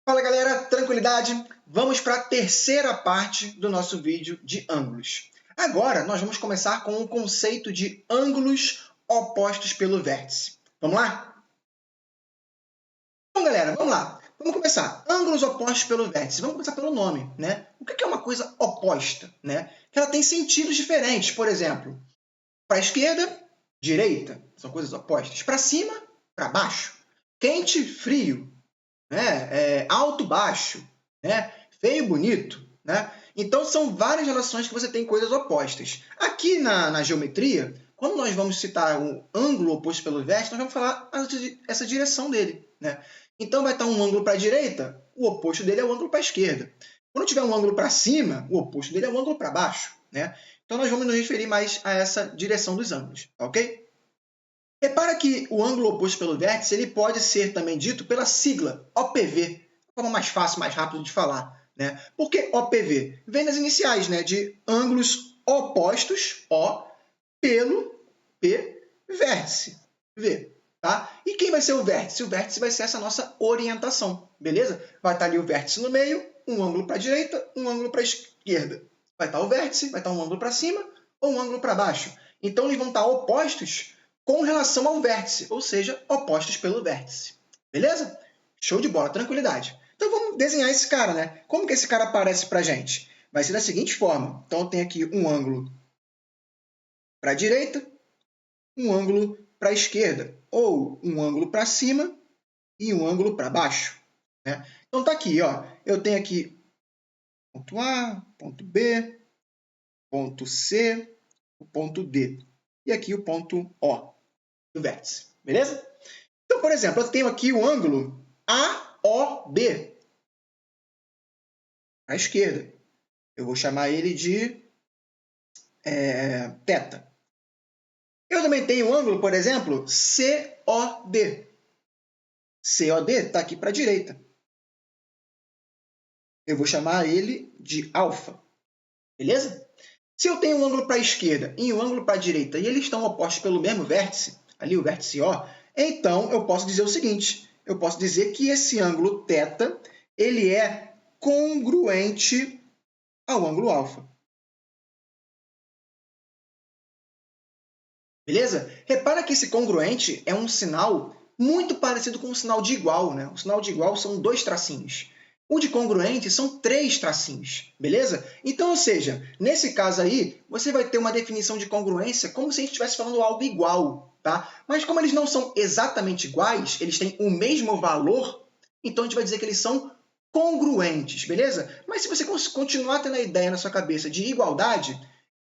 Fala galera, tranquilidade? Vamos para a terceira parte do nosso vídeo de ângulos. Agora nós vamos começar com o conceito de ângulos opostos pelo vértice. Vamos lá? Então galera, vamos lá. Vamos começar. Ângulos opostos pelo vértice. Vamos começar pelo nome, né? O que é uma coisa oposta, né? Que ela tem sentidos diferentes. Por exemplo, para a esquerda, direita. São coisas opostas. Para cima, para baixo. Quente, frio. Né? Alto, baixo, né? Feio, bonito, né? Então, são várias relações que você tem coisas opostas. Aqui na geometria, quando nós vamos citar um ângulo oposto pelo vértice, nós vamos falar essa direção dele, né? Então, vai estar um ângulo para a direita, o oposto dele é o ângulo para a esquerda. Quando tiver um ângulo para cima, o oposto dele é o ângulo para baixo, né? Então, nós vamos nos referir mais a essa direção dos ângulos, ok? Repara que o ângulo oposto pelo vértice ele pode ser também dito pela sigla OPV, a forma mais fácil, mais rápida de falar. Né? Por que OPV? Vem das iniciais, né? De ângulos opostos, O, pelo P, vértice, V. Tá? E quem vai ser o vértice? O vértice vai ser essa nossa orientação, beleza? Vai estar ali o vértice no meio, um ângulo para a direita, um ângulo para a esquerda. Vai estar o vértice, vai estar um ângulo para cima ou um ângulo para baixo. Então, eles vão estar opostos com relação ao vértice, ou seja, opostos pelo vértice. Beleza? Show de bola, tranquilidade. Então vamos desenhar esse cara, né? Como que esse cara aparece para a gente? Vai ser da seguinte forma. Então eu tenho aqui um ângulo para a direita, um ângulo para a esquerda, ou um ângulo para cima e um ângulo para baixo. Né? Então tá aqui, ó. Eu tenho aqui ponto A, ponto B, ponto C, o ponto D. E aqui o ponto O do vértice, beleza? Então, por exemplo, eu tenho aqui o ângulo AOB à esquerda. Eu vou chamar ele de θ. Eu também tenho o ângulo, por exemplo, COD. COD está aqui para a direita. Eu vou chamar ele de alfa. Beleza? Se eu tenho um ângulo para a esquerda e um ângulo para a direita e eles estão opostos pelo mesmo vértice, ali o vértice O, então eu posso dizer o seguinte, eu posso dizer que esse ângulo θ ele é congruente ao ângulo alfa. Beleza? Repara que esse congruente é um sinal muito parecido com o sinal de igual, né? O sinal de igual são 2 tracinhos. O de congruente são 3 tracinhos, beleza? Então, ou seja, nesse caso aí, você vai ter uma definição de congruência como se a gente estivesse falando algo igual, tá? Mas como eles não são exatamente iguais, eles têm o mesmo valor, então a gente vai dizer que eles são congruentes, beleza? Mas se você continuar tendo a ideia na sua cabeça de igualdade,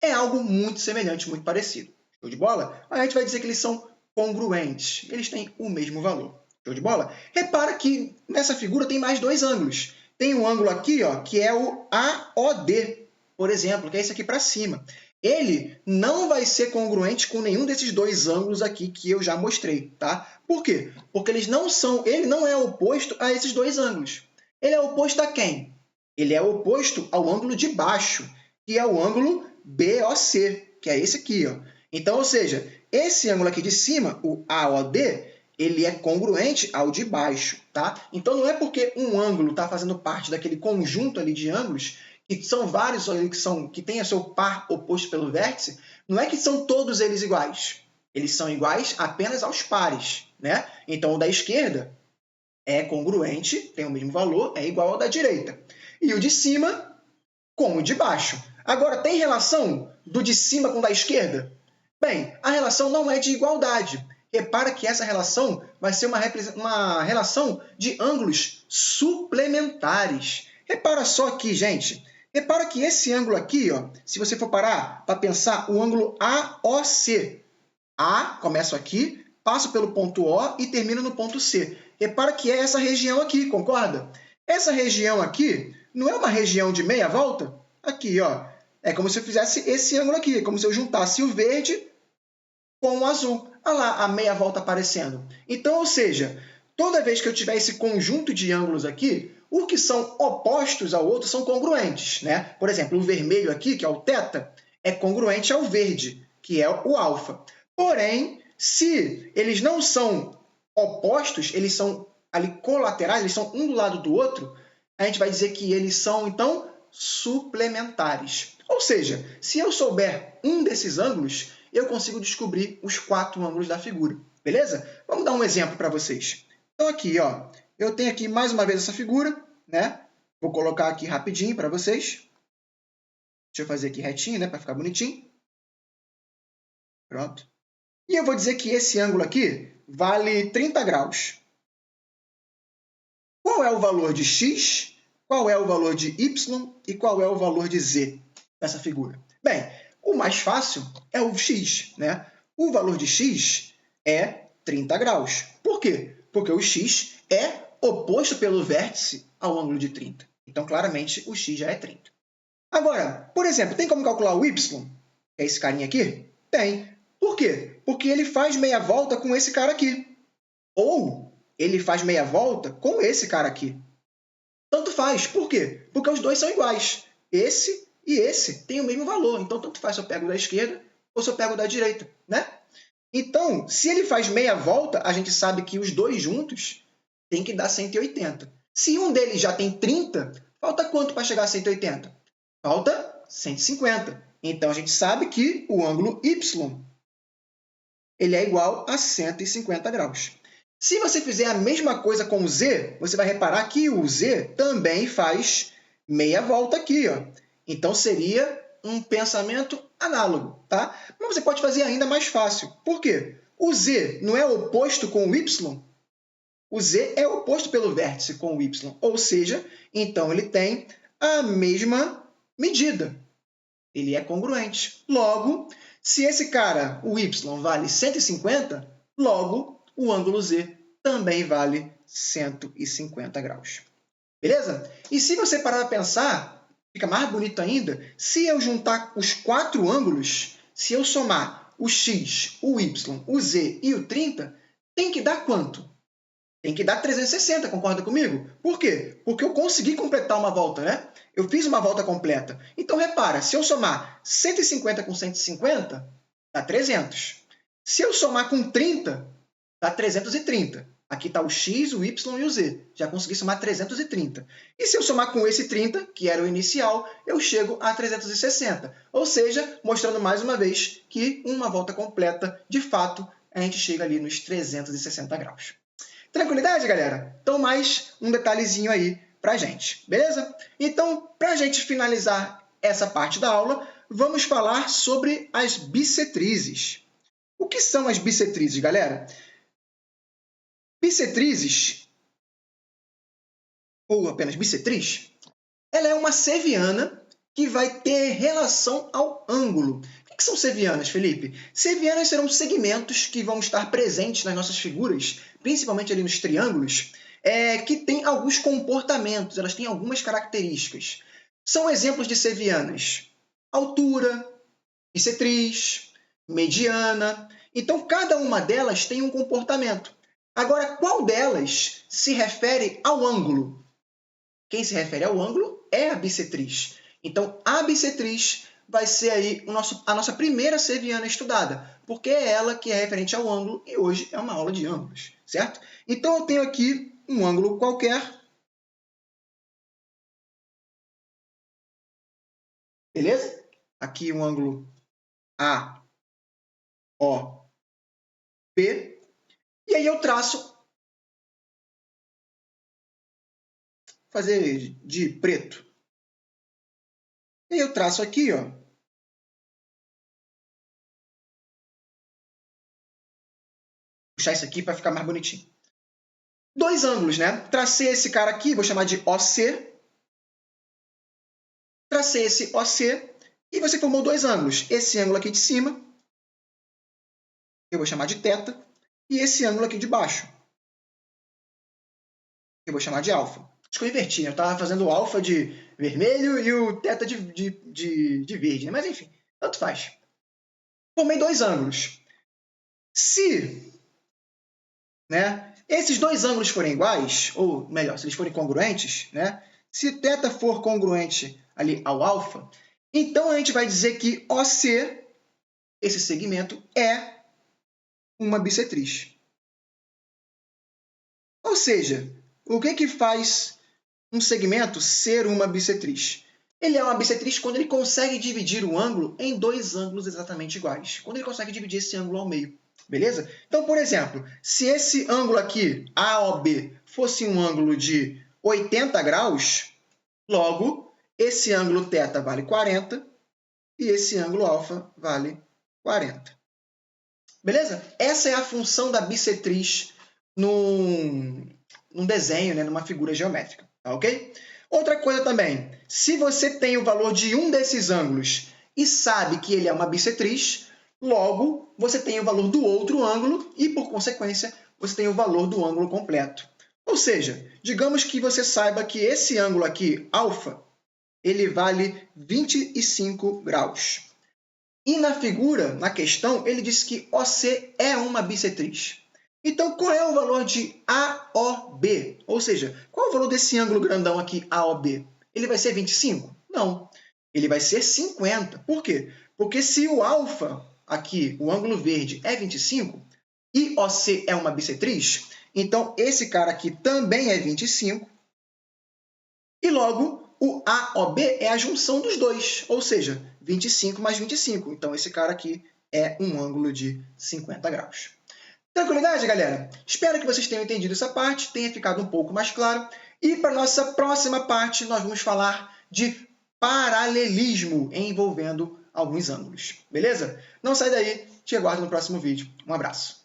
é algo muito semelhante, muito parecido. Show de bola? A gente vai dizer que eles são congruentes, eles têm o mesmo valor. Show de bola? Repara que nessa figura tem mais 2 ângulos. Tem um ângulo aqui, ó, que é o AOD, por exemplo, que é esse aqui para cima. Ele não vai ser congruente com nenhum desses 2 ângulos aqui que eu já mostrei, tá? Por quê? Porque ele não é oposto a esses 2 ângulos. Ele é oposto a quem? Ele é oposto ao ângulo de baixo, que é o ângulo BOC, que é esse aqui, ó. Então, ou seja, esse ângulo aqui de cima, o AOD, ele é congruente ao de baixo, tá? Então, não é porque um ângulo está fazendo parte daquele conjunto ali de ângulos, que são vários ali que têm o seu par oposto pelo vértice, não é que são todos eles iguais. Eles são iguais apenas aos pares, né? Então, o da esquerda é congruente, tem o mesmo valor, é igual ao da direita. E o de cima com o de baixo. Agora, tem relação do de cima com o da esquerda? Bem, a relação não é de igualdade. Repara que essa relação vai ser uma relação de ângulos suplementares. Repara só aqui, gente. Repara que esse ângulo aqui, ó, se você for parar para pensar, o ângulo AOC. A, começo aqui, passo pelo ponto O e termino no ponto C. Repara que é essa região aqui, concorda? Essa região aqui não é uma região de meia volta? Aqui, ó. É como se eu fizesse esse ângulo aqui, é como se eu juntasse o verde com o azul. Olha lá a meia volta aparecendo. Então, ou seja, toda vez que eu tiver esse conjunto de ângulos aqui, os que são opostos ao outro são congruentes, né? Por exemplo, o vermelho aqui, que é o θ, é congruente ao verde, que é o alfa. Porém, se eles não são opostos, eles são ali colaterais, eles são um do lado do outro, a gente vai dizer que eles são, então, suplementares. Ou seja, se eu souber um desses ângulos, eu consigo descobrir os 4 ângulos da figura. Beleza? Vamos dar um exemplo para vocês. Então, aqui, ó, eu tenho aqui mais uma vez essa figura, né? Vou colocar aqui rapidinho para vocês. Deixa eu fazer aqui retinho, né, para ficar bonitinho. Pronto. E eu vou dizer que esse ângulo aqui vale 30 graus. Qual é o valor de x, qual é o valor de y e qual é o valor de z dessa figura? Bem, o mais fácil é o x, né? O valor de x é 30 graus. Por quê? Porque o x é oposto pelo vértice ao ângulo de 30. Então, claramente, o x já é 30. Agora, por exemplo, tem como calcular o y? Que é esse carinha aqui? Tem. Por quê? Porque ele faz meia volta com esse cara aqui. Ou ele faz meia volta com esse cara aqui. Tanto faz. Por quê? Porque os dois são iguais. Esse e esse têm o mesmo valor. Então, tanto faz se eu pego da esquerda ou se eu pego da direita, né? Então, se ele faz meia volta, a gente sabe que os dois juntos tem que dar 180. Se um deles já tem 30, falta quanto para chegar a 180? Falta 150. Então, a gente sabe que o ângulo y ele é igual a 150 graus. Se você fizer a mesma coisa com o z, você vai reparar que o z também faz meia volta aqui, ó. Então, seria um pensamento análogo, tá? Mas você pode fazer ainda mais fácil. Por quê? O z não é oposto com o y? O z é oposto pelo vértice com o y, ou seja, então ele tem a mesma medida. Ele é congruente. Logo, se esse cara, o y, vale 150, logo o ângulo z também vale 150 graus. Beleza? E se você parar para pensar, fica mais bonito ainda, se eu juntar os 4 ângulos, se eu somar o x, o y, o z e o 30, tem que dar quanto? Tem que dar 360, concorda comigo? Por quê? Porque eu consegui completar uma volta, né? Eu fiz uma volta completa. Então, repara, se eu somar 150 com 150, dá 300. Se eu somar com 30, dá 330. Aqui está o x, o y e o z. Já consegui somar 330. E se eu somar com esse 30, que era o inicial, eu chego a 360. Ou seja, mostrando mais uma vez que uma volta completa, de fato, a gente chega ali nos 360 graus. Tranquilidade, galera? Então, mais um detalhezinho aí para a gente, beleza? Então, para a gente finalizar essa parte da aula, vamos falar sobre as bissetrizes. O que são as bissetrizes, galera? Bissetrizes, ou apenas bissetriz, ela é uma seviana que vai ter relação ao ângulo. O que são sevianas, Felipe? Sevianas serão segmentos que vão estar presentes nas nossas figuras, principalmente ali nos triângulos, que têm alguns comportamentos, elas têm algumas características. São exemplos de sevianas: altura, bissetriz, mediana. Então, cada uma delas tem um comportamento. Agora, qual delas se refere ao ângulo? Quem se refere ao ângulo é a bissetriz. Então, a bissetriz vai ser aí a nossa primeira seviana estudada, porque é ela que é referente ao ângulo e hoje é uma aula de ângulos, certo? Então, eu tenho aqui um ângulo qualquer. Beleza? Aqui um ângulo AOP. E aí eu traço, fazer de preto. E eu traço aqui, ó, puxar isso aqui para ficar mais bonitinho. Dois ângulos, né? Tracei esse cara aqui, vou chamar de OC. Tracei esse OC e você formou dois ângulos. Esse ângulo aqui de cima, eu vou chamar de θ, e esse ângulo aqui de baixo, eu vou chamar de alfa. Acho que eu inverti, né? Eu estava fazendo o alfa de vermelho e o θ de verde, né? Mas enfim, tanto faz. Formei dois ângulos. Se, né, esses dois ângulos forem iguais, ou melhor, se eles forem congruentes, né, se θ for congruente ali ao alfa, então a gente vai dizer que OC, esse segmento, é uma bissetriz. Ou seja, o que faz um segmento ser uma bissetriz? Ele é uma bissetriz quando ele consegue dividir o ângulo em dois ângulos exatamente iguais. Quando ele consegue dividir esse ângulo ao meio. Beleza? Então, por exemplo, se esse ângulo aqui, AOB, fosse um ângulo de 80 graus, logo, esse ângulo θ vale 40 e esse ângulo α vale 40. Beleza? Essa é a função da bissetriz num desenho, né, numa figura geométrica. Tá ok? Outra coisa também, se você tem o valor de um desses ângulos e sabe que ele é uma bissetriz, logo você tem o valor do outro ângulo e, por consequência, você tem o valor do ângulo completo. Ou seja, digamos que você saiba que esse ângulo aqui, α, ele vale 25 graus. E na figura, na questão, ele diz que OC é uma bissetriz. Então, qual é o valor de AOB? Ou seja, qual é o valor desse ângulo grandão aqui, AOB? Ele vai ser 25? Não. Ele vai ser 50. Por quê? Porque se o α, aqui, o ângulo verde, é 25, e OC é uma bissetriz, então esse cara aqui também é 25, e logo o AOB é a junção dos dois, ou seja, 25 mais 25. Então, esse cara aqui é um ângulo de 50 graus. Tranquilidade, galera? Espero que vocês tenham entendido essa parte, tenha ficado um pouco mais claro. E para a nossa próxima parte, nós vamos falar de paralelismo envolvendo alguns ângulos. Beleza? Não sai daí, te aguardo no próximo vídeo. Um abraço.